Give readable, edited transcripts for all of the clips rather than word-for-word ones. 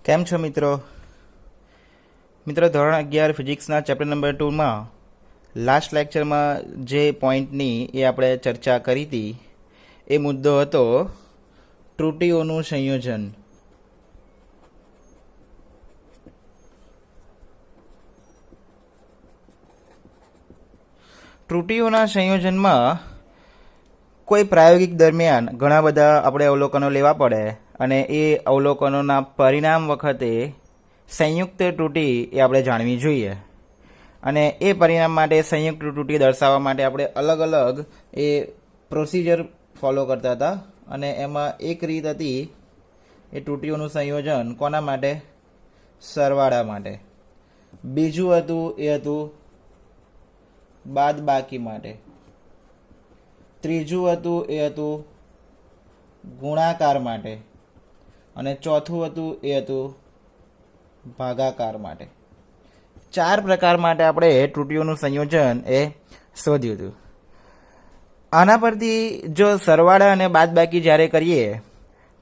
કેમ છો મિત્રો? મિત્રો ધોરણ 11 ફિઝિક્સના ચેપ્ટર નંબર 2માં લાસ્ટ લેક્ચરમાં જે પોઈન્ટની એ આપણે ચર્ચા કરી હતી એ મુદ્દો હતો ત્રુટીઓનું સંયોજન. ત્રુટીઓના સંયોજનમાં કોઈ પ્રાયોગિક દરમિયાન ઘણા બધા આપણે અવલોકનો લેવા પડે અને એ અવલોકનોના પરિણામ વખતે સંયુક્ત ત્રુટી એ આપણે જાણવી જોઈએ. અને એ પરિણામ માટે સંયુક્ત ત્રુટી દર્શાવવા માટે આપણે અલગ અલગ એ પ્રોસિજર ફોલો કરતા હતા. અને એમાં એક રીત હતી એ ત્રુટીઓનું સંયોજન કોના માટે? સરવાળા માટે. બીજું હતું એ હતું બાદબાકી માટે. ત્રીજું હતું એ હતું ગુણાકાર માટે. અને ચોથું હતું એ હતું ભાગાકાર માટે. 4 પ્રકાર માટે આપણે ત્રુટીઓનું સંયોજન એ શોધ્યું હતું. આના પરથી જો સરવાળા અને બાદબાકી જ્યારે કરીએ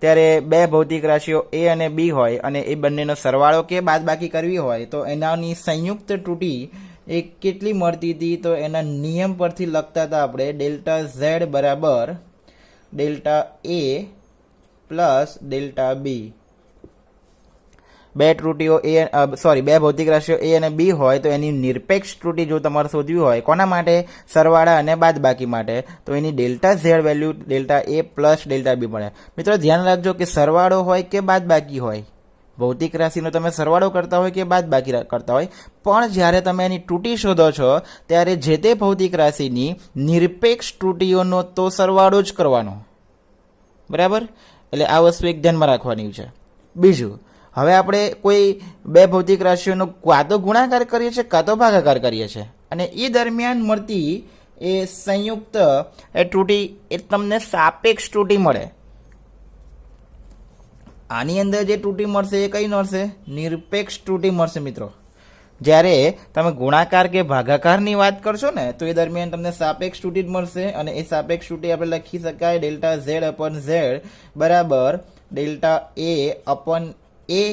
ત્યારે બે ભૌતિક રાશિઓ એ અને બી હોય અને એ બંનેનો સરવાળો કે બાદબાકી કરવી હોય તો એનાની સંયુક્ત ત્રુટી એ કેટલી મળતી હતી? તો એના નિયમ પરથી લખતા હતા આપણે ડેલ્ટા ઝેડ બરાબર ડેલ્ટા એ પ્લસ ડેલ્ટા બી. બે ભૌતિક રાશિઓ એ અને બી હોય તો એની નિરપેક્ષ ત્રુટી જો તમારે શોધવી હોય કોના માટે? સરવાળા અને બાદબાકી માટે, તો એની ડેલ્ટા ઝેડ વેલ્યુ ડેલ્ટા એ પ્લસ ડેલ્ટા બી મળે. મિત્રો ધ્યાન રાખજો કે સરવાળો હોય કે બાદબાકી હોય, ભૌતિક રાશિનો તમે સરવાળો કરતા હોય કે બાદબાકી કરતા હોય, પણ જ્યારે તમે એની ત્રુટી શોધો છો ત્યારે જે તે ભૌતિક રાશિની નિરપેક્ષ ત્રુટીઓનો તો સરવાળો જ કરવાનો. બરાબર? એટલે આ વસ્તુ એક ધ્યાનમાં રાખવાની છે. બીજું, હવે આપણે કોઈ બે ભૌતિક રાશિઓનો કાં તો ગુણાકાર કરીએ છીએ કાં તો ભાગાકાર કરીએ છીએ અને એ દરમિયાન મળતી એ સંયુક્ત એ ત્રુટી એ તમને સાપેક્ષ ત્રુટી મળે. આની અંદર જે ત્રુટી મળશે એ કઈ મળશે? નિરપેક્ષ ત્રુટી મળશે. મિત્રો જ્યારે તમે ગુણાકાર કે ભાગાકારની વાત કરશો ને તો એ દરમિયાન તમને સાપેક્ષ ત્રુટી જ મળશે. અને એ સાપેક્ષ ત્રુટી આપણે લખી શકાય ડેલ્ટા ઝેડ અપન ઝેડ બરાબર ડેલ્ટા એ અપન એ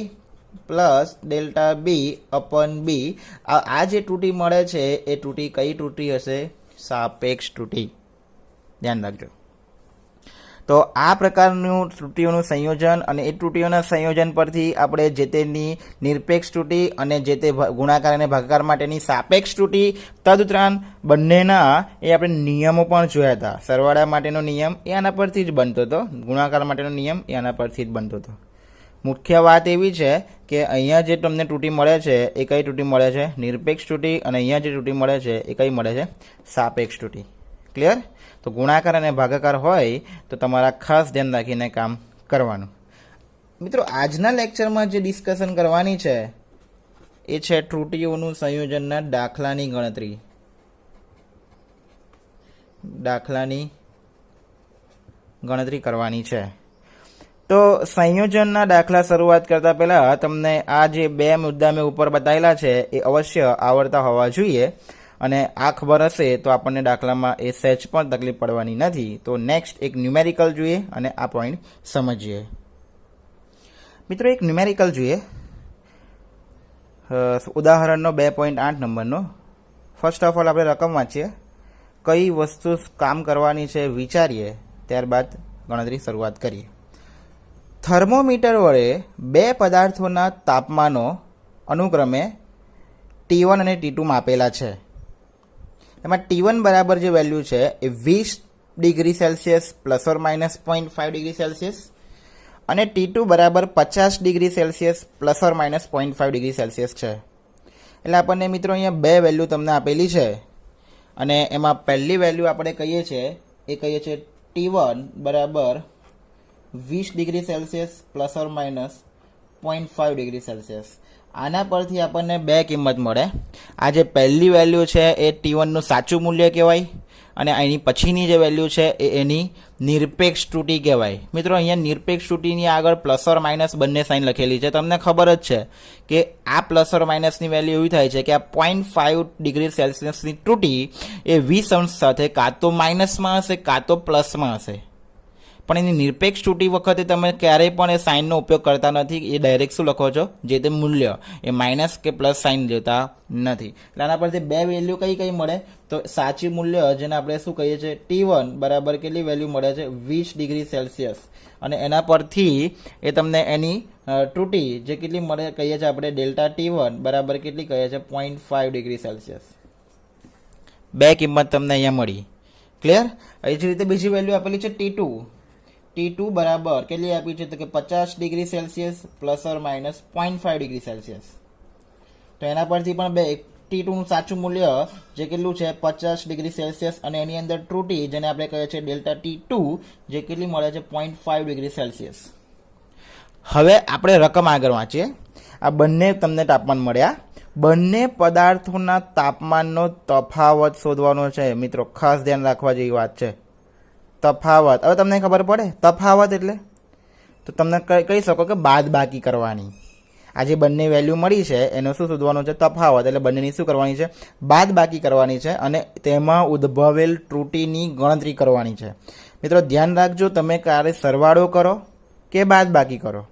પ્લસ ડેલ્ટા બી અપન બી. આ જે ત્રુટી મળે છે એ ત્રુટી કઈ ત્રુટી હશે? સાપેક્ષ ત્રુટી. ધ્યાન રાખજો. તો આ પ્રકારનું ત્રુટીઓનું સંયોજન અને એ ત્રુટીઓના સંયોજન પરથી આપણે જે તેની નિરપેક્ષ ત્રુટી અને જે તે ગુણાકાર અને ભાગાકાર માટેની સાપેક્ષ ત્રુટી તદુપરાંત બંનેના એ આપણે નિયમો પણ જોયા હતા. સરવાળા માટેનો નિયમ એ આના પરથી જ બનતો હતો, ગુણાકાર માટેનો નિયમ એ આના પરથી જ બનતો હતો. મુખ્ય વાત એવી છે કે અહીંયા જે તમને ત્રુટી મળે છે એ કઈ ત્રુટી મળે છે? નિરપેક્ષ ત્રુટી. અને અહીંયા જે ત્રુટી મળે છે એ કઈ મળે છે? સાપેક્ષ ત્રુટી. ક્લિયર? તો ગુણાકાર અને ભાગાકાર હોય તો તમારા ખાસ ધ્યાન રાખીને કામ કરવાનું. મિત્રો આજના લેક્ચરમાં જે ડિસ્કશન કરવાની છે એ છે ત્રુટીઓનું સંયોજનના દાખલાની ગણતરી. દાખલાની ગણતરી કરવાની છે. તો સંયોજનના દાખલા શરૂઆત કરતા પહેલા તમને આ જે બે મુદ્દા મેં ઉપર બતાવેલા છે એ અવશ્ય આવડતા હોવા જોઈએ. અને આ ખબર હશે તો આપણને દાખલામાં એ સહેજ પણ તકલીફ પડવાની નથી. તો નેક્સ્ટ એક ન્યુમેરિકલ જોઈએ અને આ પોઈન્ટ સમજીએ. મિત્રો એક ન્યુમેરિકલ જોઈએ, ઉદાહરણનો 2.8 નંબરનો. ફર્સ્ટ ઓફ ઓલ આપણે રકમ વાંચીએ, કઈ વસ્તુ કામ કરવાની છે વિચારીએ, ત્યારબાદ ગણતરી શરૂઆત કરીએ. થર્મોમીટર વડે બે પદાર્થોના તાપમાનો અનુક્રમે T1 અને T2 માપેલા છે. એમાં T1 બરાબર જે વેલ્યુ છે એ 20 degree Celsius plus or minus 0.5 degree Celsius અને T2 બરાબર 50 degree Celsius plus or minus 0.5 degree Celsius છે. એટલે આપણને મિત્રો અહીંયા બે વેલ્યુ તમને આપેલી છે અને એમાં પહેલી વેલ્યુ આપણે કહીએ છીએ T1 બરાબર 20 degree Celsius plus or minus 0.5 degree Celsius. આના પરથી આપણને બે કિંમત મળે. આ જે પહેલી વેલ્યુ છે એ T1 નું સાચું મૂલ્ય કહેવાય અને એની પછીની જે વેલ્યુ છે એ એની નિરપેક્ષ ત્રુટી કહેવાય. મિત્રો અહીંયા નિરપેક્ષ ત્રુટીની આગળ પ્લસ ઓર માઇનસ બંને સાઇન લખેલી છે. તમને ખબર જ છે કે આ પ્લસ ઓર માઇનસની વેલ્યુ એવી થાય છે કે આ 0.5 ડિગ્રી સેલ્સિયસની ત્રુટી એ 20 અંશ સાથે કાં તો માઇનસમાં હશે કાં તો પ્લસમાં હશે. પણ એની નિરપેક્ષ તૂટી વખતે તમે ક્યારેય પણ એ સાઇનનો ઉપયોગ કરતા નથી. એ ડાયરેક્ટ શું લખો છો, જે તે મૂલ્ય એ માઇનસ કે પ્લસ સાઇન લેતા નથી. એટલે આના પરથી બે વેલ્યુ કઈ મળે, તો સાચી મૂલ્ય જેને આપણે શું કહીએ છીએ T1 બરાબર કેટલી વેલ્યુ મળે છે 20 ડિગ્રી સેલ્સિયસ, અને એના પરથી એ તમને એની ત્રુટી જે કેટલી મળે કહીએ છીએ આપણે ડેલ્ટા T1 બરાબર કેટલી કહીએ છીએ 0.5 ડિગ્રી સેલ્સિયસ. બે કિંમત તમને અહીંયા મળી. ક્લિયર? એ જ રીતે બીજી વેલ્યુ આપેલી છે T2 બરાબર કેટલી આપી છે તો કે 50 degree Celsius plus or minus 0.5 degree Celsius. તો એના પરથી પણ બે T2 નું સાચું મૂલ્ય જે કેટલું છે 50 ડિગ્રી સેલ્સિયસ, અને એની અંદર ત્રુટી જેને આપણે કહીએ છીએ ડેલ્ટા T2 જે કેટલી મળે છે 0.5 ડિગ્રી સેલ્સિયસ. હવે આપણે રકમ આગળ વાંચીએ. આ બંને તમને તાપમાન મળ્યા. બંને પદાર્થોના તાપમાનનો તફાવત શોધવાનો છે મિત્રો, ખાસ ધ્યાન રાખવા જેવી વાત છે. તફાવત, હવે તમને ખબર પડે તફાવત એટલે, તો તમને કહી શકો કે બાદ બાકી કરવાની. આ જે બંને વેલ્યુ મળી છે એનો શું શોધવાનું છે તફાવત, એટલે બંનેની શું કરવાની છે બાદ બાકી કરવાની છે, અને તેમાં ઉદ્ભવેલ ત્રુટીની ગણતરી કરવાની છે. મિત્રો ધ્યાન રાખજો, તમે ક્યારે સરવાળો કરો કે બાદ બાકી કરો,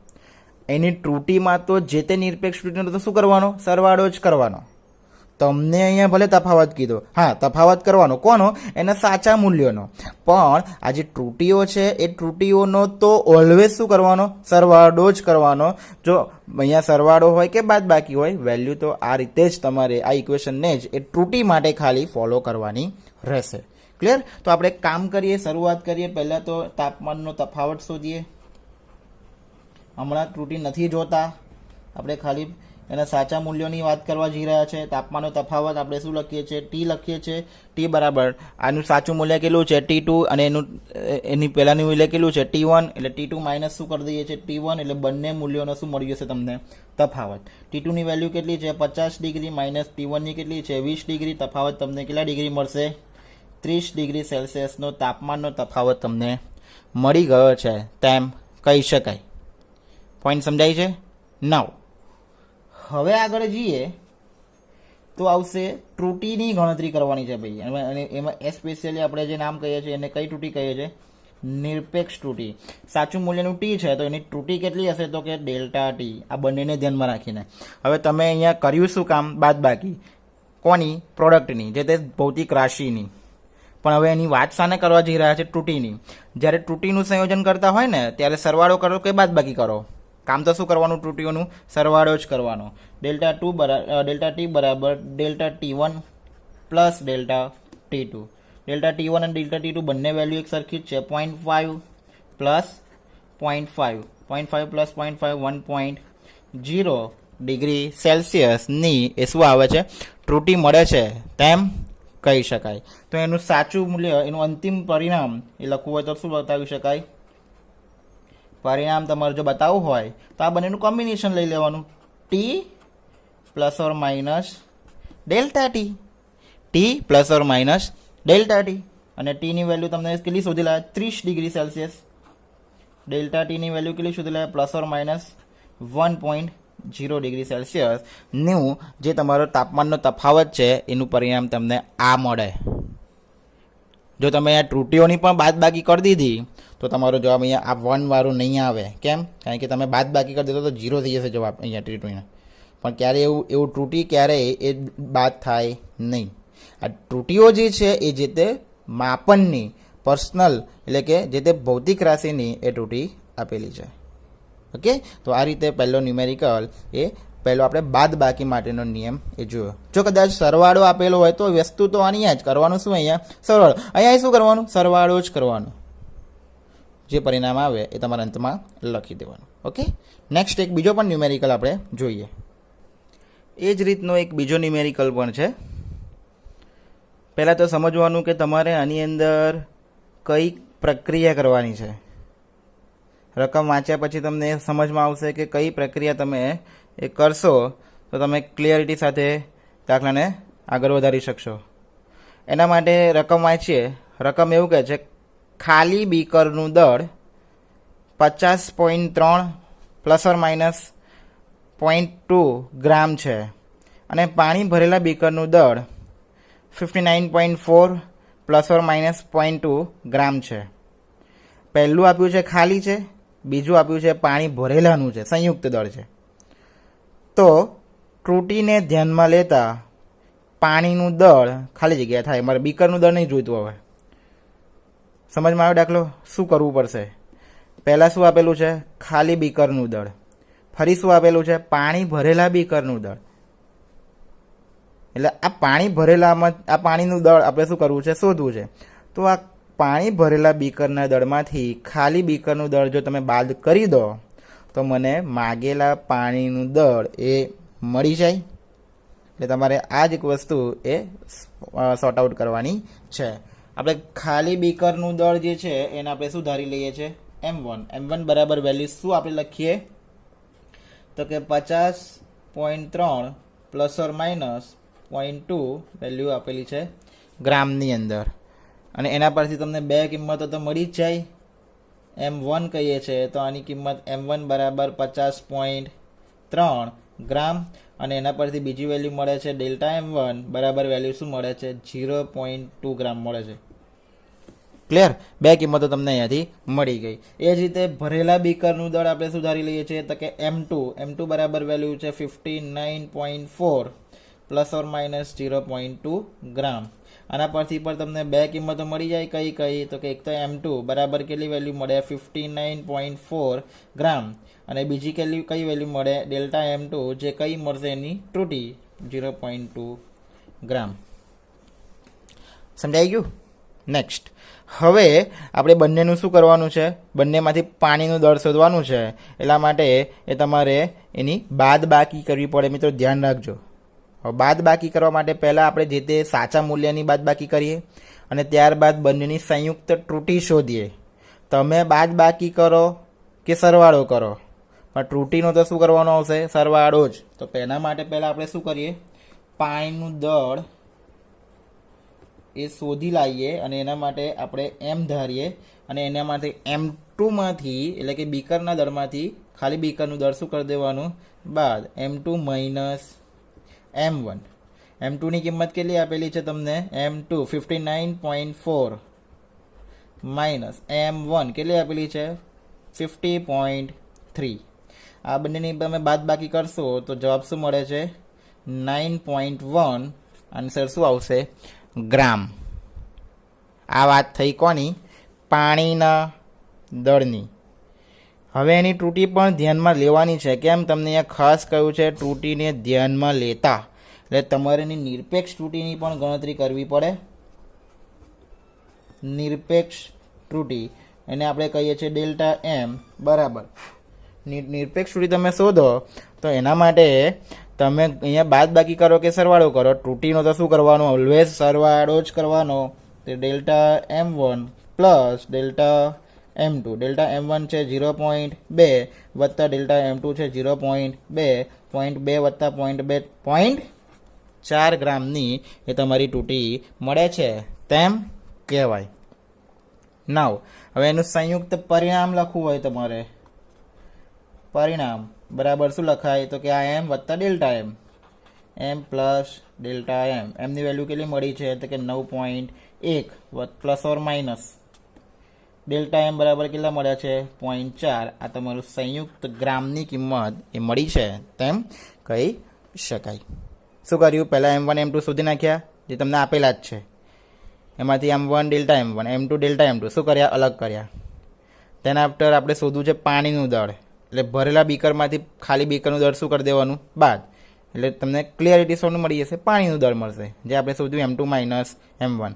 એની ત્રુટીમાં તો જે તે નિરપેક્ષ ત્રુટીનો તો શું કરવાનો સરવાળો જ કરવાનો. તમને અહીંયા ભલે તફાવત કીધો, હા તફાવત કરવાનો કોનો, એના સાચા મૂલ્યોનો, પણ આ જે ત્રુટીઓ છે એ ત્રુટીઓનો તો ઓલવેઝ શું કરવાનો સરવાળો જ કરવાનો. જો અહીંયા સરવાળો હોય કે બાદ બાકી હોય, વેલ્યુ તો આ રીતે જ તમારે આ ઇક્વેશનને જ એ ત્રુટી માટે ખાલી ફોલો કરવાની રહેશે. ક્લિયર? તો આપણે કામ કરીએ, શરૂઆત કરીએ. પહેલાં તો તાપમાનનો તફાવત શોધીએ. હમણાં ત્રુટી નથી જોતા, આપણે ખાલી એના સાચા મૂલ્યોની વાત કરવા જઈ રહ્યા છે. તાપમાનનો તફાવત આપણે શું લખીએ છીએ T લખીએ છીએ. T બરાબર આનું સાચું મૂલ્ય કેટલું છે T2, અને એની પહેલાંનું મૂલ્ય કેટલું છે T1, એટલે T2 માઇનસ શું કરી દઈએ છીએ T1, એટલે બંને મૂલ્યોનો શું મળી જશે તમને તફાવત. T2 ની વેલ્યુ કેટલી છે 50 ડિગ્રી માઇનસ T1 ની કેટલી છે 20 ડિગ્રી. તફાવત તમને કેટલા ડિગ્રી મળશે 30 ડિગ્રી સેલ્સિયસનો તાપમાનનો તફાવત તમને મળી ગયો છે તેમ કહી શકાય. પોઈન્ટ સમજાય છે? નાવ હવે આગળ જઈએ તો આવશે ત્રુટીની ગણતરી કરવાની છે ભાઈ, અને એમાં સ્પેશિયલી આપણે જે નામ કહીએ છીએ એને કઈ ત્રુટી કહીએ છીએ નિરપેક્ષ ત્રુટી. સાચું મૂલ્યનું T છે તો એની ત્રુટી કેટલી હશે તો કે ડેલ્ટા T. આ બંનેને ધ્યાનમાં રાખીને હવે તમે અહીંયા કર્યું શું કામ બાદ બાકી કોની પ્રોડક્ટની, જે તે ભૌતિક રાશિની. પણ હવે એની વાત શાને કરવા જઈ રહ્યા છે ત્રુટીની. જ્યારે ત્રુટીનું સંયોજન કરતા હોય ને ત્યારે સરવાળો કરો કે બાદ બાકી કરો, કામ તો શું કરવાનું ત્રુટીઓનું સરવાળો જ કરવાનો. ડેલ્ટા T બરાબર delta T1 plus delta T2. Delta T1 અને ડેલ્ટા T2 બંને વેલ્યુ એક સરખી જ છે. 0.5 પ્લસ 0.5 પ્લસ 0.5 1.0 ડિગ્રી સેલ્સિયસની એ શું આવે છે ત્રુટી મળે છે તેમ કહી શકાય. તો એનું સાચું મૂલ્ય, એનું અંતિમ પરિણામ એ લખવું હોય તો શું બતાવી શકાય, પરિણામ તમારે જો બતાવવું હોય તો આ બંનેનું કોમ્બિનેશન લઈ લેવાનું T plus or minus delta T plus or minus delta T, અને Tની વેલ્યુ તમને કેટલી શોધી લાવે 30 ડિગ્રી સેલ્સિયસ. ડેલ્ટા Tની વેલ્યુ કેટલી શોધી લાવે plus or minus 1.0 degree Celsius નું જે તમારો તાપમાનનો તફાવત છે એનું પરિણામ તમને આ મળે. જો તમે આ ત્રુટીઓની પણ બાદ બાકી કરી દીધી તો તમારો જવાબ અહીંયા આ 1 વાળું નહીં આવે. કેમ? કારણ કે તમે બાદ બાકી કરી દીધો તો 0 થઈ જશે જવાબ અહીંયા T2. પણ ક્યારે એવું ત્રુટી ક્યારેય એ બાદ થાય નહીં. આ ત્રુટીઓ જે છે એ જે તે માપનની પર્સનલ એટલે કે જે તે ભૌતિક રાશિની એ ત્રુટી આપેલી છે. ઓકે, તો આ રીતે પહેલો ન્યુમેરિકલ એ પહેલો આપણે બાદ બાકી માટેનો નિયમ એ જોયો. જો કદાચ સરવાળો આપેલો હોય તો વસ્તુ તો અહીંયા જ કરવાનું, શું અહીંયા સરવાળો, અહીંયા શું કરવાનું સરવાળો જ કરવાનો. જે પરિણામ આવે એ તમારા અંતમાં લખી દેવાનું. ઓકે, નેક્સ્ટ એક બીજો પણ ન્યુમેરિકલ આપણે જોઈએ. એ જ રીતનો એક બીજો ન્યુમેરિકલ પણ છે. પહેલાં તો સમજવાનું કે તમારે આની અંદર કઈ પ્રક્રિયા કરવાની છે. રકમ વાંચ્યા પછી તમને સમજમાં આવશે કે કઈ પ્રક્રિયા તમે એ કરશો તો તમે ક્લિયરિટી સાથે દાખલાને આગળ વધારી શકશો. એના માટે રકમ વાંચીએ. રકમ એવું કહે છે ખાલી બીકરનું દળ 50.3 પ્લસ ઓર માઇનસ 0.2 ગ્રામ છે, અને પાણી ભરેલા બીકરનું દળ 59.4 પ્લસ ઓર માઇનસ 0.2 ગ્રામ છે. પહેલું આપ્યું છે ખાલી છે, બીજું આપ્યું છે પાણી ભરેલાનું છે, સંયુક્ત દળ છે. તો ત્રુટીને ધ્યાનમાં લેતા પાણીનું દળ ખાલી જગ્યા થાય. મારે બીકરનું દળ નહીં જોઈતું. હવે સમજમાં આવ્યો દાખલો? શું કરવું પડશે? પહેલાં શું આપેલું છે? ખાલી બીકરનું દળ. ફરી શું આપેલું છે? પાણી ભરેલા બીકરનું દળ. એટલે આ પાણી ભરેલામાં આ પાણીનું દળ આપણે શું કરવું છે? શોધવું છે. તો આ પાણી ભરેલા બીકરના દળમાંથી ખાલી બીકરનું દળ જો તમે બાદ કરી દો તો મને માગેલા પાણીનું દળ એ મળી જાય. એટલે તમારે આ જ એક વસ્તુ એ સોર્ટ આઉટ કરવાની છે. આપણે ખાલી બીકરનું દળ જે છે એને આપણે શું ધારી લઈએ છીએ? M1. M1 બરાબર વેલ્યુ શું આપણે લખીએ? તો કે 50.3 પ્લસ ઓર માઇનસ 0.2 વેલ્યુ આપેલી છે ગ્રામની અંદર. અને એના પરથી તમને બે કિંમતો તો મળી જ જાય. M1 કહીએ છીએ તો આની કિંમત M1 બરાબર 50.3 ગ્રામ, અને એના પરથી બીજી વેલ્યુ મળે છે ડેલ્ટા M1 બરાબર વેલ્યુ શું મળે છે? 0.2 ગ્રામ મળે છે. ક્લિયર? બે કિંમતો તમને અહીંયાથી મળી ગઈ. એ જ રીતે ભરેલા બીકરનું દળ આપણે સુધારી લઈએ છીએ તો કે M2 બરાબર વેલ્યુ છે 59.4 પ્લસ ઓર માઇનસ 0.2 ગ્રામ. આના પરથી પણ તમને બે કિંમતો મળી જાય. કઈ કઈ? તો કે એક તો M2 બરાબર કેટલી વેલ્યુ મળે? 59.4 ગ્રામ, અને બીજી કઈ વેલ્યુ મળે? ડેલ્ટા M2 જે કઈ મળશે એની ત્રુટી 0.2 ગ્રામ. સમજાઈ ગયું? નેક્સ્ટ, હવે આપણે બંનેનું શું કરવાનું છે? બંનેમાંથી પાણીનું દળ શોધવાનું છે. એટલા માટે એ તમારે એની બાદ બાકી કરવી પડે. મિત્રો ધ્યાન રાખજો. બાદ બાકી કરવા માટે પહેલાં આપણે જે તે સાચા મૂલ્યની બાદ બાકી કરીએ અને ત્યારબાદ બંનેની સંયુક્ત ત્રુટી શોધીએ. તમે બાદ બાકી કરો કે સરવાળો કરો, પણ ત્રુટીનો તો શું કરવાનો આવશે? સરવાળો જ. તો એના માટે પહેલાં આપણે શું કરીએ? પાણીનું દળ એ શોધી લાવીએ અને એના માટે આપણે M ધારીએ, અને એના માટે M2માંથી એટલે કે બીકરના દળમાંથી ખાલી બીકરનું દળ શું કરી દેવાનું? બાદ. M2 minus M1. M2ની કિંમત કેટલી આપેલી છે તમને? M2 59.4 માઇનસ M1 કેટલી આપેલી છે? 50.3. આ બંનેની તમે બાદ બાકી કરશો તો જવાબ શું મળે છે? 9.1. આન્સર શું આવશે? ગ્રામ. આ વાત થઈ કોની? પાણીના દળની. હવે એની ત્રુટી પણ ધ્યાનમાં લેવાની છે. કેમ? તમને અહીંયા ખાસ કહ્યું છે ત્રુટીને ધ્યાનમાં લેતા. એટલે તમારે એની નિરપેક્ષ ત્રુટીની પણ ગણતરી કરવી પડે. નિરપેક્ષ ત્રુટી એને આપણે કહીએ છીએ ડેલ્ટા M બરાબર. નિરપેક્ષ ત્રુટી તમે શોધો તો એના માટે તમે અહીંયા બાદ બાકી કરો કે સરવાળો કરો, ત્રુટીનો તો શું કરવાનો? ઓલવેઝ સરવાળો જ કરવાનો. તો delta M1 plus delta M2. Delta M1 છે 0.2 વત્તા ડેલ્ટા M2 છે 0.2. 0.2 વત્તા 0.4 ગ્રામની એ તમારી ત્રુટી મળે છે તેમ કહેવાય. નાવ હવે એનું સંયુક્ત પરિણામ લખવું હોય તમારે. પરિણામ બરાબર શું લખાય? તો કે આ M વત્તા delta M. M plus delta M. એમની વેલ્યુ કેટલી મળી છે? તો કે 9.1 plus or minus delta M બરાબર કેટલા મળ્યા છે? 0.4. આ તમારું સંયુક્ત ગ્રામની કિંમત એ મળી છે તેમ કહી શકાય. શું કર્યું? પહેલાં M1 M2 શોધી નાખ્યા જે તમને આપેલા જ છે. એમાંથી M1 delta M1 M2 delta M2 શું કર્યા? અલગ કર્યા. તેના આફ્ટર આપણે શોધવું છે પાણીનું દળ. એટલે ભરેલા બીકરમાંથી ખાલી બીકરનું દળ શું કરી દેવાનું? બાદ. એટલે તમને ક્લિયરિટી સોનું મળી જશે? પાણીનું દળ મળશે જે આપણે શોધ્યું M2 માઇનસ M1.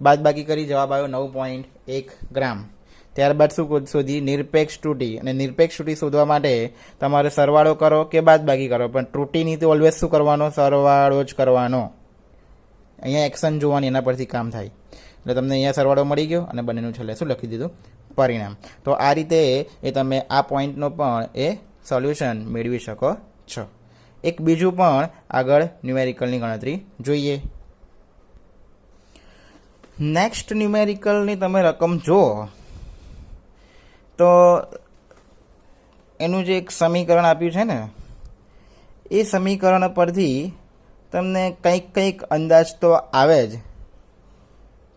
બાદ બાકી કરી જવાબ આવ્યો 9.1 ગ્રામ. ત્યારબાદ શું શોધી? નિરપેક્ષ ત્રુટી. અને નિરપેક્ષ ત્રુટી શોધવા માટે તમારે સરવાળો કરો કે બાદ બાકી કરો, પણ ત્રુટીની તો ઓલવેઝ શું કરવાનો? સરવાળો જ કરવાનો. અહીંયા એક્શન જોવાની, એના પરથી કામ થાય. એટલે તમને અહીંયા સરવાળો મળી ગયો અને બંનેનું છેલ્લે શું લખી દીધું? પરિણામ. તો આ રીતે એ તમે આ પોઈન્ટનો પણ એ સોલ્યુશન મેળવી શકો છો. એક બીજું પણ આગળ ન્યુમેરિકલની ગણતરી જોઈએ. નેક્સ્ટ ન્યુમેરિકલની તમે રકમ જુઓ તો એનું જે એક સમીકરણ આપ્યું છે ને એ સમીકરણ પરથી તમને કંઈક અંદાજ તો આવે જ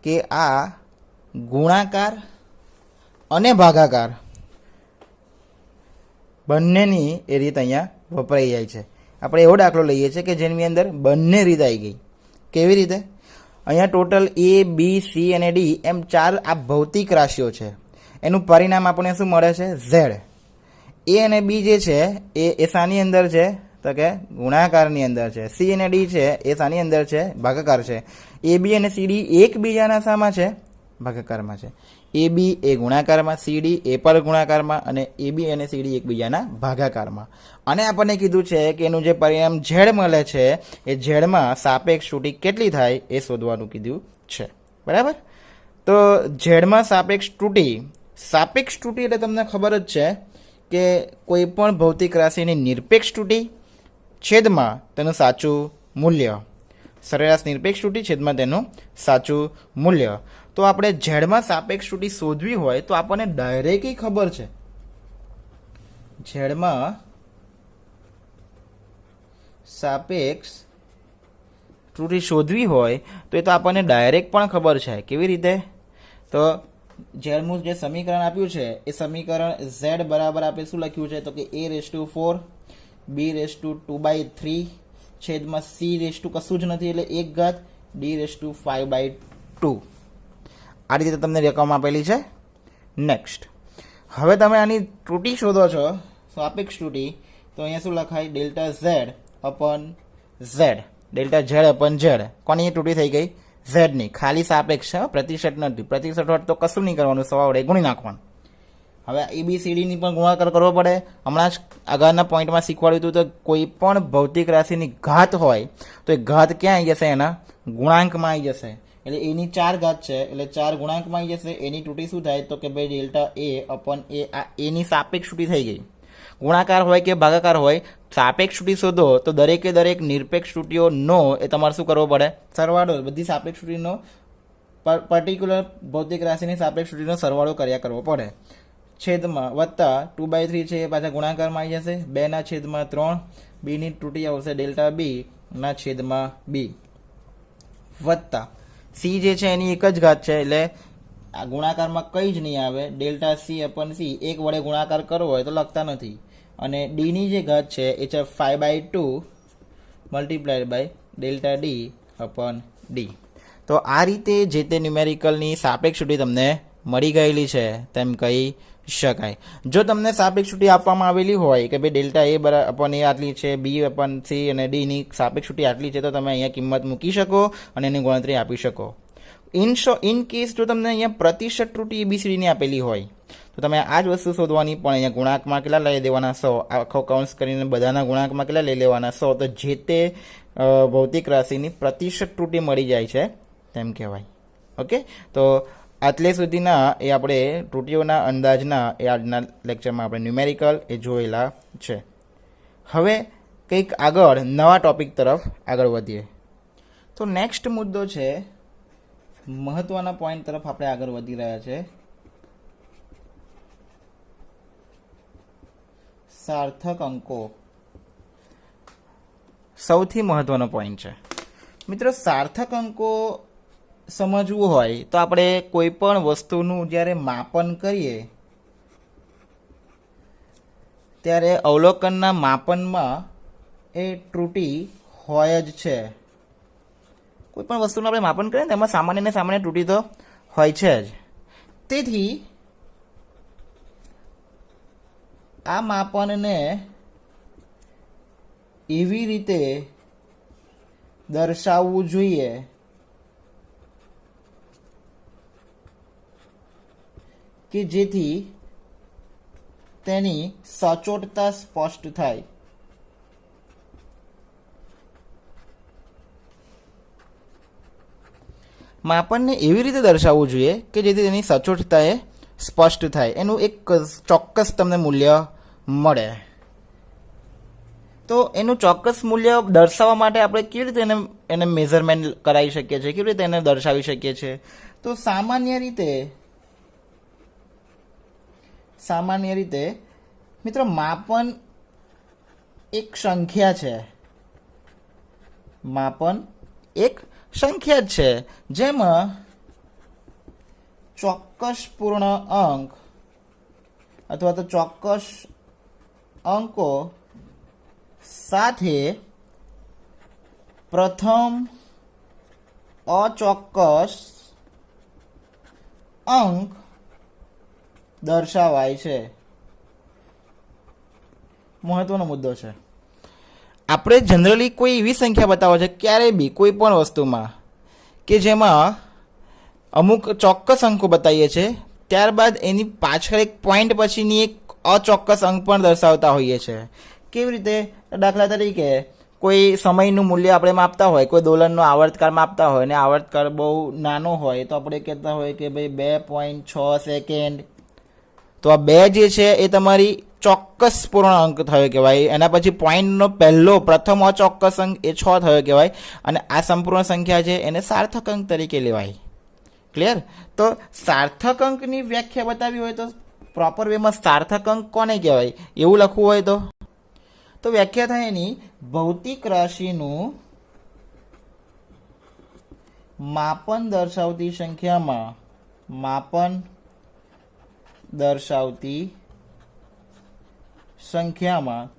કે આ ગુણાકાર અને ભાગાકાર બંનેની એ રીત અહીંયા વપરાઈ જાય છે. આપણે એવો દાખલો લઈએ છીએ કે જેની અંદર બંને રીત આવી ગઈ. કેવી રીતે? અહીંયા ટોટલ એ, બી, સી અને ડી એમ 4 આ ભૌતિક રાશિઓ છે. એનું પરિણામ આપણને શું મળે છે? ઝેડ. એ અને બી જે છે એ શાની અંદર છે? તો કે ગુણાકારની અંદર છે. સી અને ડી છે એ શાની અંદર છે? ભાગાકાર છે. એ બી અને સી ડી એકબીજાના શામાં છે? ભાગાકારમાં છે. એ બી એ ગુણાકારમાં, સી ડી એ પર ગુણાકારમાં અને એ બી અને સી ડી એકબીજાના ભાગાકારમાં. અને આપણને કીધું છે કે એનું જે પરિણામ ઝેડ મળે છે એ ઝેડમાં સાપેક્ષ ત્રુટિ કેટલી થાય એ શોધવાનું કીધું છે. બરાબર? તો ઝેડમાં સાપેક્ષ ત્રુટિ એટલે તમને ખબર જ છે કે કોઈ પણ ભૌતિક રાશિની નિરપેક્ષ ત્રુટિ છેદમાં તેનું સાચું મૂલ્ય. સરેરાશ નિરપેક્ષ ત્રુટિ છેદમાં તેનું સાચું મૂલ્ય. તો આપણે ઝેડમાં સાપેક્ષ ત્રુટિ શોધવી હોય તો આપણને ડાયરેક્ટલી ખબર છે. ઝેડમાં સાપેક્ષ ત્રુટિ શોધવી હોય તો એ તો આપણને ડાયરેક્ટ પણ ખબર છે. કેવી રીતે? તો ઝેડનું જે સમીકરણ આપ્યું છે એ સમીકરણ ઝેડ બરાબર આપણે શું લખ્યું છે? તો કે a/4 b/2/3 છેદમાં c/ કશું જ નથી એટલે 1 ઘાત d/5/2. આ રીતે તમને રકમ આપેલી છે. નેક્સ્ટ, હવે તમે આની ત્રુટિ શોધો છો, સાપેક્ષ ત્રુટિ, તો અહીંયા શું લખાય? Delta Z upon Z. Delta Z upon Z. કોની ત્રુટિ થઈ ગઈ? ઝેડની. ખાલી સાપેક્ષ છે, પ્રતિશત નથી. પ્રતિશત હોય તો કશું નહીં કરવાનું, સવા વડે ગુણી નાખવાનું. હવે ABCDની પણ ગુણાકાર કરવો પડે. હમણાં જ આગળના પોઈન્ટમાં શીખવાડ્યું હતું તો કોઈ પણ ભૌતિક રાશિની ઘાત હોય તો એ ઘાત ક્યાં આવી જશે? એના ગુણાંકમાં આવી જશે. એટલે એની 4 ઘાત છે એટલે 4 ગુણાંકમાં આવી જશે. એની ત્રુટિ શું થાય? તો કે ભાઈ ડેલ્ટા એ અપન એ. આ એની સાપેક્ષ ત્રુટિ થઈ ગઈ. ગુણાકાર હોય કે ભાગાકાર હોય, સાપેક્ષ ત્રુટિ શોધો તો દરેકે દરેક નિરપેક્ષ ત્રુટિઓનો એ તમારે શું કરવો પડે? સરવાળો. બધી સાપેક્ષ ત્રુટિનો પર્ટિક્યુલર ભૌતિક રાશિની સાપેક્ષ ત્રુટિનો સરવાળો કર્યા કરવો પડે. છેદમાં વત્તા 2/3 છે એ પાછા ગુણાકારમાં આવી જશે. 2/3 બીની ત્રુટિ આવશે ડેલ્ટા બી ના છેદમાં બી વત્તા સી જે છે એની એક જ ઘાત છે એટલે આ ગુણાકારમાં કંઈ જ નહીં આવે. ડેલ્ટા સી અપન સી 1 વડે ગુણાકાર કરવો હોય તો લખતા નથી. અને ડીની જે ઘાત છે એ છે 5/2 multiplied by delta D upon D. તો આ રીતે જે તે ન્યુમેરિકલની સાપેક્ષ ત્રુટિ તમને મળી ગયેલી છે તેમ કહી શકાય. જો તમને સાપેક્ષ ત્રુટિ આપવામાં આવેલી હોય કે ભાઈ ડેલ્ટા એ અપન એ આટલી છે, બી અપન સી અને ડીની સાપેક્ષ ત્રુટિ આટલી છે, તો તમે અહીંયા કિંમત મૂકી શકો અને એની ગણતરી આપી શકો. ઇન કેસ જો તમને અહીંયા પ્રતિશત ત્રુટિ ABCDની આપેલી હોય તો તમે આ જ વસ્તુ શોધવાની, પણ અહીંયા ગુણાંકમાં કેટલા લઈ દેવાના 100, આખો કાઉન્સ કરીને બધાના ગુણાંકમાં કેટલા લઈ લેવાના 100, તો જે તે ભૌતિક રાશિની પ્રતિશત ત્રુટિ મળી જાય છે તેમ કહેવાય. ઓકે, તો આટલે સુધીના એ આપણે ત્રુટિઓના અંદાજના એ આજના લેક્ચરમાં આપણે ન્યુમેરિકલ એ જોયેલા છે. હવે કંઈક આગળ નવા ટોપિક તરફ આગળ વધીએ. તો નેક્સ્ટ મુદ્દો છે, મહત્વના પોઈન્ટ તરફ આપણે આગળ વધી રહ્યા છે. સાર્થક અંકો સૌથી મહત્વનો પોઈન્ટ છે. મિત્રો, સાર્થક અંકો સમજવું હોય તો આપણે કોઈ પણ વસ્તુનું જ્યારે માપન કરીએ ત્યારે અવલોકનના માપનમાં એ ત્રુટિ હોય જ છે. કોઈ પણ વસ્તુનું આપણે માપન કરીએ ને તેમાં સામાન્ય ને સામાન્ય ત્રુટિ તો હોય છે જ. તેથી આ માપનને એવી રીતે દર્શાવવું જોઈએ કે જેથી તેની સચોટતા સ્પષ્ટ થાય. માપનને એવી રીતે દર્શાવવું જોઈએ કે જેથી તેની સચોટતા એ સ્પષ્ટ થાય, એનું એક ચોક્કસ તમને મૂલ્ય મળે. તો એનું ચોક્કસ મૂલ્ય દર્શાવવા માટે આપણે કેવી રીતે એને મેઝરમેન્ટ કરાવી શકીએ છીએ, કેવી રીતે એને દર્શાવી શકીએ છીએ? તો સામાન્ય રીતે મિત્રો માપન એક સંખ્યા છે. માપન એક સંખ્યા જ છે જેમાં ચોક્કસ પૂર્ણ અંક અથવા તો ચોક્કસ અંકો સાથે પ્રથમ અચોક્કસ અંક દર્શાવાય છે. મહત્વનો મુદ્દો છે. આપણે જનરલી કોઈ એવી સંખ્યા બતાવો છે ક્યારેય બી કોઈ પણ વસ્તુમાં કે જેમાં અમુક ચોક્કસ અંકો બતાવીએ છીએ, ત્યારબાદ એની પાછળ એક પોઈન્ટ પછીની એક અચોક્કસ અંક પણ દર્શાવતા હોઈએ છીએ. કેવી રીતે? દાખલા તરીકે કોઈ સમયનું મૂલ્ય આપણે માપતા હોય, કોઈ દોલનનો આવર્તકાળ માપતા હોય ને આવર્તકાળ બહુ નાનો હોય તો આપણે કહેતા હોય કે ભાઈ 2.6 સેકન્ડ. તો આ 2 જે છે એ તમારી ચોક્કસ પૂર્ણ અંક થયો કહેવાય. એના પછી પોઈન્ટનો પ્રથમ અચોક્કસ અંક એ 6 થયો કહેવાય. અને આ સંપૂર્ણ સંખ્યા છે એને સાર્થક અંક તરીકે લેવાય. ક્લિયર? તો સાર્થક અંકની વ્યાખ્યા બતાવી હોય તો પ્રોપર વેમાં સાર્થક અંક કોને કહેવાય એવું લખવું હોય તો વ્યાખ્યા થાય એની ભૌતિક રાશિનું માપન દર્શાવતી સંખ્યામાં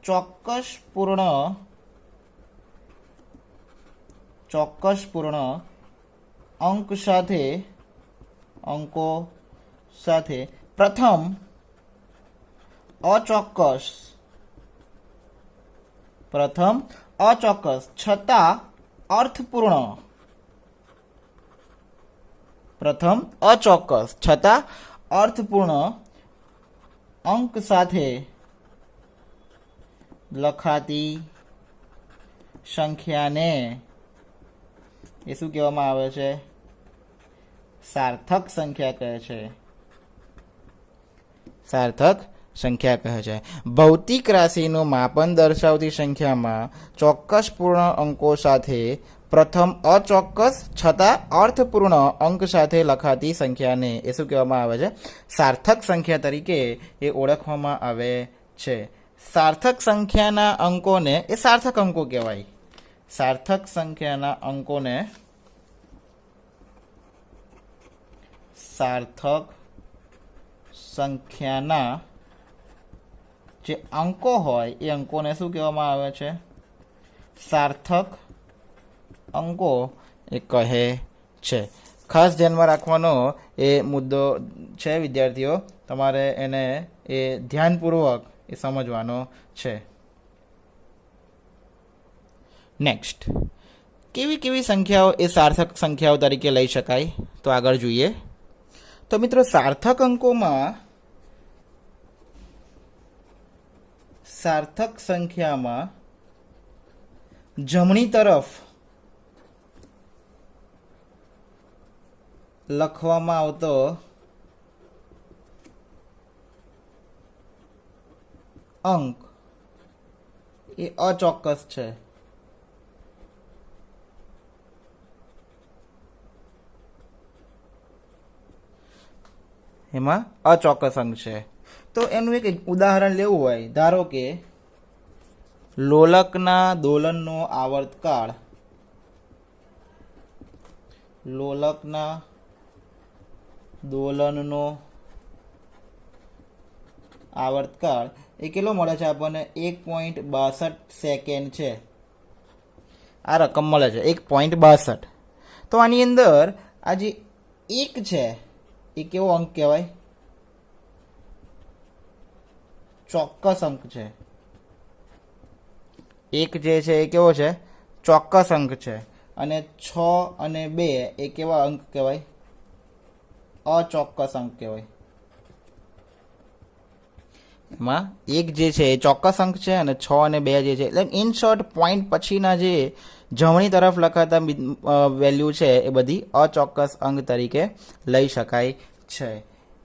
ચોક્કસ પૂર્ણ અંકો સાથે પ્રથમ અચોક્કસ છતાં અર્થપૂર્ણ અંક સાથે લખાતી સંખ્યાને એ શું કહેવામાં આવે છે? સાર્થક સંખ્યા કહે છે. સાર્થક સંખ્યા કહે છે. ભૌતિક રાશિનું માપન દર્શાવતી સંખ્યામાં ચોક્કસ પૂર્ણ અંકો સાથે પ્રથમ અચોક્કસ છતાં અર્થપૂર્ણ અંક સાથે લખાતી સંખ્યાને એ શું કહેવામાં આવે છે? સાર્થક સંખ્યા તરીકે એ ઓળખવામાં આવે છે. સાર્થક સંખ્યાના અંકોને એ સાર્થક અંકો કહેવાય. સાર્થક સંખ્યાના અંકોને સાર્થક સંખ્યાના જે અંકો હોય એ અંકોને શું કહેવામાં આવે છે? સાર્થક અંકો એ કહે છે. ખાસ ધ્યાનમાં રાખવાનો એ મુદ્દો છે વિદ્યાર્થીઓ, તમારે એને એ ધ્યાનપૂર્વક એ સમજવાનો છે. નેક્સ્ટ, કેવી સંખ્યાઓ એ સાર્થક સંખ્યાઓ તરીકે લઈ શકાય? તો આગળ જોઈએ. તો મિત્રો, સાર્થક અંકોમાં સાર્થક સંખ્યામાં જમણી તરફ લખવામાં આવતો અંક એ અચોક્કસ છે. એમાં અચોક્કસ અંક છે. તો એનું એક ઉદાહરણ લેવું હોય, ધારો કે લોલકના દોલનનો આવર્તકાળ એ કેટલો મળે છે આપણને? 1.62 સેકન્ડ છે. આ રકમ મળે છે 1.62. તો આની અંદર આ જે 1 છે એ કેવો અંક કહેવાય? ચોક્કસ અંક છે. 1 જે છે એ કેવો છે? ચોક્કસ અંક છે. અને 6 અને 2 એ કેવા અંક કહેવાય? અચોક્કસ અંક કહેવાય. એમાં 1 જે છે એ ચોક્કસ અંક છે અને 6 અને 2 જે છે, એટલે ઇન શોર્ટ પોઈન્ટ પછીના જે જમણી તરફ લખાતા વેલ્યુ છે એ બધી અચોક્કસ અંક તરીકે લઈ શકાય છે.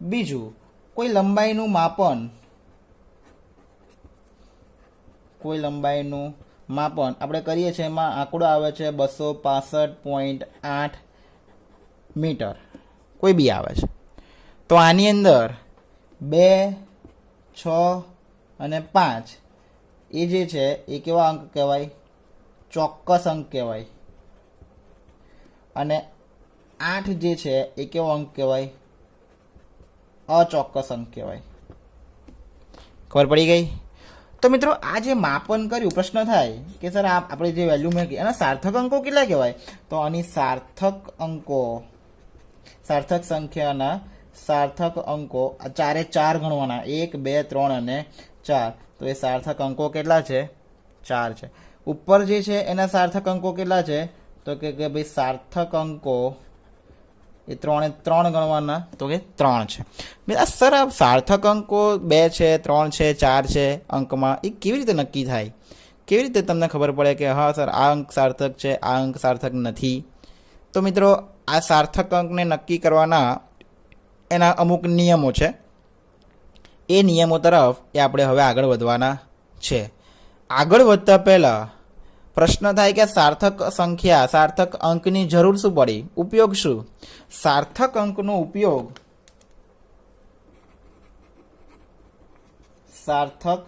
બીજું, કોઈ લંબાઈનું માપન આપણે કરીએ છીએ, એમાં આંકડો આવે છે 265.8 મીટર, કોઈ બી આવે છે. તો આની અંદર 2, 6 અને 5 એ જે છે એ કેવા અંક કહેવાય? ચોક્કસ અંક કહેવાય. અને 8 જે છે એ કેવો અંક કહેવાય? અચોક્કસ અંક કહેવાય. ખબર પડી ગઈ? તો મિત્રો આ જે માપન કર્યું, પ્રશ્ન થાય કે સર આપણે જે વેલ્યુ મેળવી એના સાર્થક અંકો કેટલા કહેવાય? તો આની સાર્થક અંકો, સાર્થક સંખ્યાના સાર્થક અંકો ચારે ચાર ગણવાના, 1 2 3 અને 4. તો એ સાર્થક અંકો કેટલા છે? 4 છે. ઉપર જે છે એના સાર્થક અંકો કેટલા છે? તો કે ભાઈ સાર્થક અંકો એ 3 ગણવાના, તો કે 3 છે. સર આ સાર્થક અંકો 2 છે, 3 છે, 4 છે અંકમાં, એ કેવી રીતે નક્કી થાય? કેવી રીતે તમને ખબર પડે કે હા સર આ અંક સાર્થક છે, આ અંક સાર્થક નથી? તો મિત્રો આ સાર્થક અંકને નક્કી કરવાના એના અમુક નિયમો છે. એ નિયમો તરફ એ આપણે હવે આગળ વધવાના છે. આગળ વધતા પહેલાં પ્રશ્ન થાય કે સાર્થક સંખ્યા, સાર્થક અંકની જરૂર શું પડી? ઉપયોગ શું? સાર્થક અંકનો ઉપયોગ, સાર્થક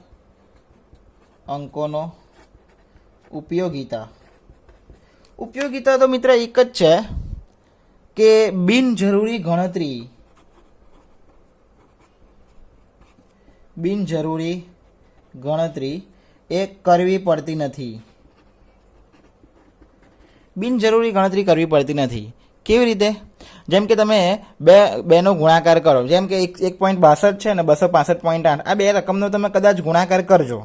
અંકોનો ઉપયોગિતા, ઉપયોગિતા તો મિત્ર એક જ છે કે બિનજરૂરી ગણતરી, બિનજરૂરી ગણતરી એ કરવી પડતી નથી. બિનજરૂરી ગણતરી કરવી પડતી નથી. કેવી રીતે? જેમ કે તમે બેનો ગુણાકાર કરો, જેમ કે 1.62 છે ને 265.8, આ બે રકમનો તમે કદાચ ગુણાકાર કરજો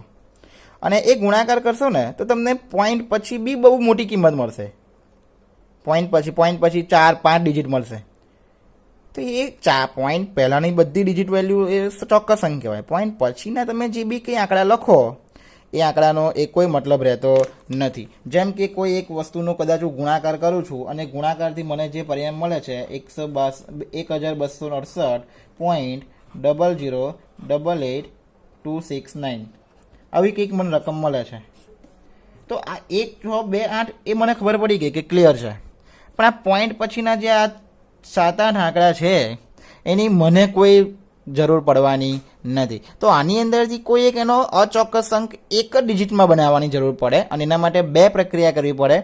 અને એ ગુણાકાર કરશો ને તો તમને પોઈન્ટ પછી બી બહુ મોટી કિંમત મળશે. પોઈન્ટ પછી 4-5 ડિજિટ મળશે. તો એ પોઈન્ટ પહેલાંની બધી ડિજિટ વેલ્યુ એ ચોક્કસ અંક કહેવાય. પોઈન્ટ પછીના તમે જે બી કંઈ આંકડા લખો એ આંકડાનો એ કોઈ મતલબ રહેતો નથી. જેમ કે કોઈ એક વસ્તુનો કદાચ હું ગુણાકાર કરું છું અને ગુણાકારથી મને જે પરિણામ મળે છે 1268.0088269, આવી કંઈક મને રકમ મળે છે. તો આ 1 6 2 8 એ મને ખબર પડી ગઈ કે ક્લિયર છે. પણ આ પોઈન્ટ પછીના જે આ 7-8 આંકડા છે એની મને કોઈ જરૂર પડવાની નથી. તો આની અંદરથી કોઈ એક એનો અચોક્કસ અંક એક જ ડિજિટમાં બનાવવાની જરૂર પડે અને એના માટે 2 પ્રક્રિયા કરવી પડે.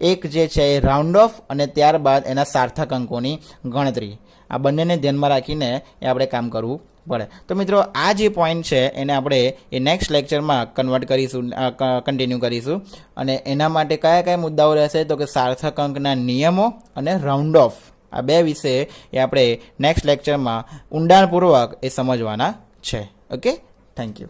એક જે છે એ રાઉન્ડ ઓફ અને ત્યારબાદ એના સાર્થક અંકોની ગણતરી. આ બંનેને ધ્યાનમાં રાખીને એ આપણે કામ કરવું પડે. તો મિત્રો આ જે પોઈન્ટ છે એને આપણે એ નેક્સ્ટ લેક્ચરમાં કન્વર્ટ કરીશું, કન્ટિન્યુ કરીશું. અને એના માટે કયા કયા મુદ્દાઓ રહેશે? તો કે સાર્થક અંકના નિયમો અને રાઉન્ડ ઓફ, આ બે વિશે એ આપણે નેક્સ્ટ લેક્ચરમાં ઊંડાણપૂર્વક એ સમજવાના છે. Okay, thank you.